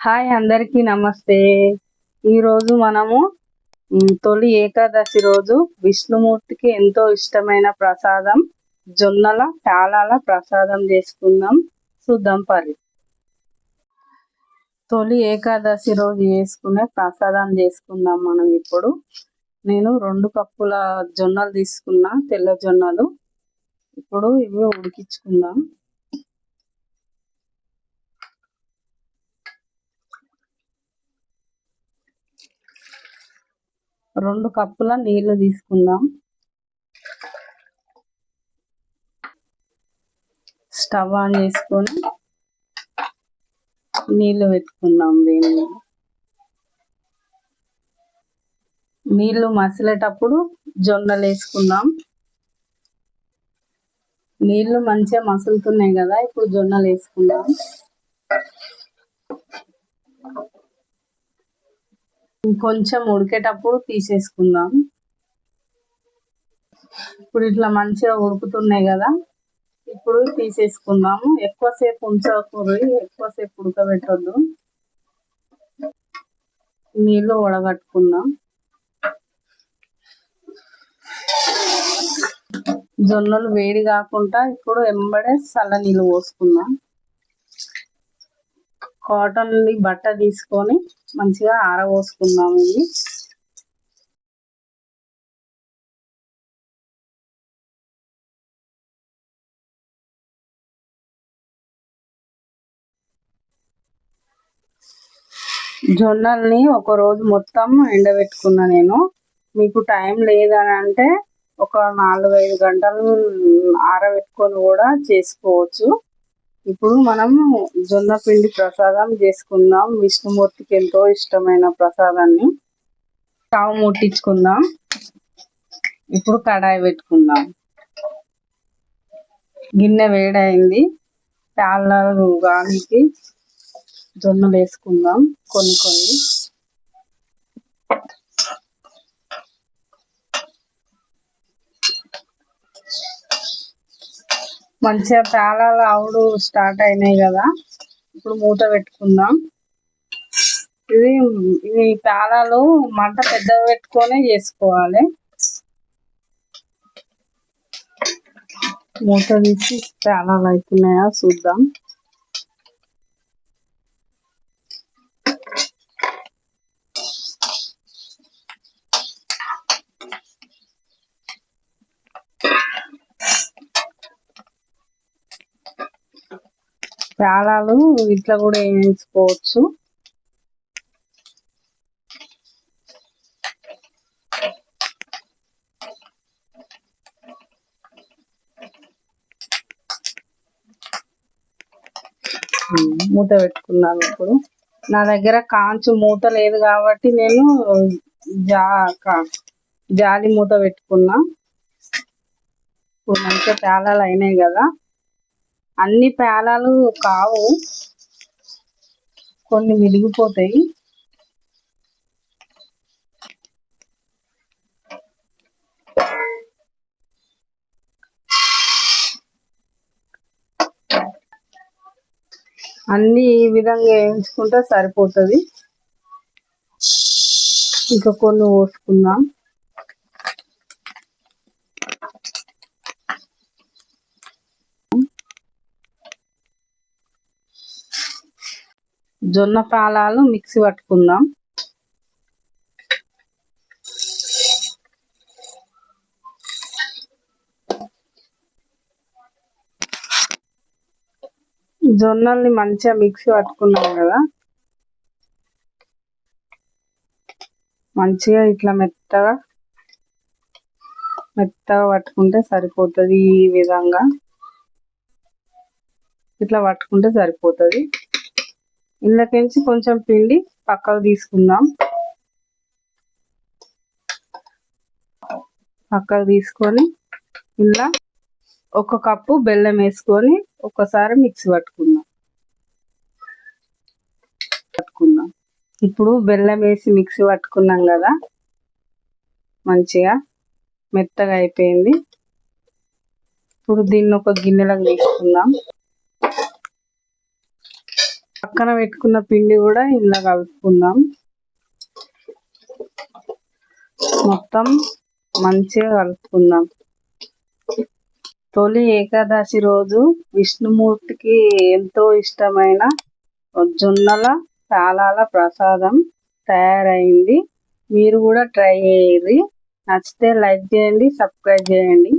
Hi అందరికీ నమస్తే. ఈరోజు మనము తొలి ఏకాదశి రోజు విష్ణుమూర్తికి ఎంతో ఇష్టమైన ప్రసాదం జొన్నల పేలాల ప్రసాదం చేసుకుందాం. చూద్దాం పరి. తొలి ఏకాదశి రోజు చేసుకునే ప్రసాదం చేసుకుందాం మనం ఇప్పుడు. నేను 2 కప్పుల జొన్నలు తీసుకున్నా, తెల్ల జొన్నలు. ఇప్పుడు ఇవి ఉడికించుకుందాం. 2 కప్పుల నీళ్లు తీసుకుందాం. స్టవ్ ఆన్ చేసుకొని నీళ్లు పెట్టుకుందాం. నీళ్లు మసిలేటప్పుడు జొన్నలు వేసుకుందాం. నీళ్లు మంచిగా మసులుతున్నాయి కదా, ఇప్పుడు జొన్నలు వేసుకుందాం. కొంచెం ఉడికేటప్పుడు తీసేసుకుందాం. ఇప్పుడు ఇట్లా మంచిగా ఉడుకుతున్నాయి కదా, ఇప్పుడు తీసేసుకుందాము. ఎక్కువసేపు ఉంచకూడదు, ఎక్కువసేపు ఉడకబెట్టొద్దు. నీళ్లు వడగట్టుకుందాం. జొన్నలు వేడి కాకుండా ఇప్పుడు ఎంబడే చల్ల నీళ్ళు పోసుకుందాం. కాటన్ బట్ట తీసుకొని మంచిగా ఆరబోసుకుందాం. ఇవి జొన్నల్ని ఒక రోజు మొత్తం ఎండబెట్టుకున్నా నేను. మీకు టైం లేదని అంటే ఒక 4-5 గంటలు ఆరబెట్టుకొని కూడా చేసుకోవచ్చు. ఇప్పుడు మనం జొన్న పిండి ప్రసాదం చేసుకుందాం. విష్ణుమూర్తికి ఎంతో ఇష్టమైన ప్రసాదాన్ని. స్టవ్ ముట్టించుకుందాం. ఇప్పుడు కడాయి పెట్టుకుందాం. గిన్నె వేడైంది. పేలాలు గానికి జొన్నలు వేసుకుందాం కొన్ని. మంచిగా పేలాలు ఆవుడు స్టార్ట్ అయినాయి కదా, ఇప్పుడు మూత పెట్టుకుందాం. ఇవి పేలాలు మంట పెద్దగా పెట్టుకొని చేసుకోవాలి. మూత తీసి పేలాలు అవుతున్నాయా చూద్దాం. పేలాలు ఇట్లా కూడా వేయించుకోవచ్చు. మూత పెట్టుకున్నాను. ఇప్పుడు నా దగ్గర కాంచు మూత లేదు కాబట్టి నేను జాలి మూత పెట్టుకున్నా. ఇప్పుడు మంచిగా పేలాలు అయినాయి కదా. అన్ని పేలాలు కావు, కొన్ని విరిగిపోతాయి. అన్ని ఈ విధంగా వేయించుకుంటే సరిపోతుంది. ఇంకా కొన్ని పోసుకుందాం. జొన్న పేలాలు మిక్సీ పట్టుకుందాం. జొన్నల్ని మంచిగా మిక్సీ పట్టుకున్నాం కదా, మంచిగా ఇట్లా మెత్తగా పట్టుకుంటే సరిపోతుంది. ఈ విధంగా ఇట్లా పట్టుకుంటే సరిపోతుంది. ఇందులోకించి కొంచెం పిండి పక్కకు తీసుకుందాం. పక్కకు తీసుకొని ఇలా 1 కప్పు బెల్లం వేసుకొని ఒకసారి మిక్సీ పట్టుకుందాం. ఇప్పుడు బెల్లం వేసి మిక్సీ పట్టుకున్నాం కదా, మంచిగా మెత్తగా అయిపోయింది. ఇప్పుడు దీన్ని ఒక గిన్నెలోకి తీసుకుందాం. పక్కన పెట్టుకున్న పిండి కూడా ఇందులో కలుపుకుందాం. మొత్తం మంచిగా కలుపుకుందాం. తొలి ఏకాదశి రోజు విష్ణుమూర్తికి ఎంతో ఇష్టమైన జొన్నల పేలాల ప్రసాదం తయారైంది. మీరు కూడా ట్రై చేయండి. నచ్చితే లైక్ చేయండి, సబ్స్క్రైబ్ చేయండి.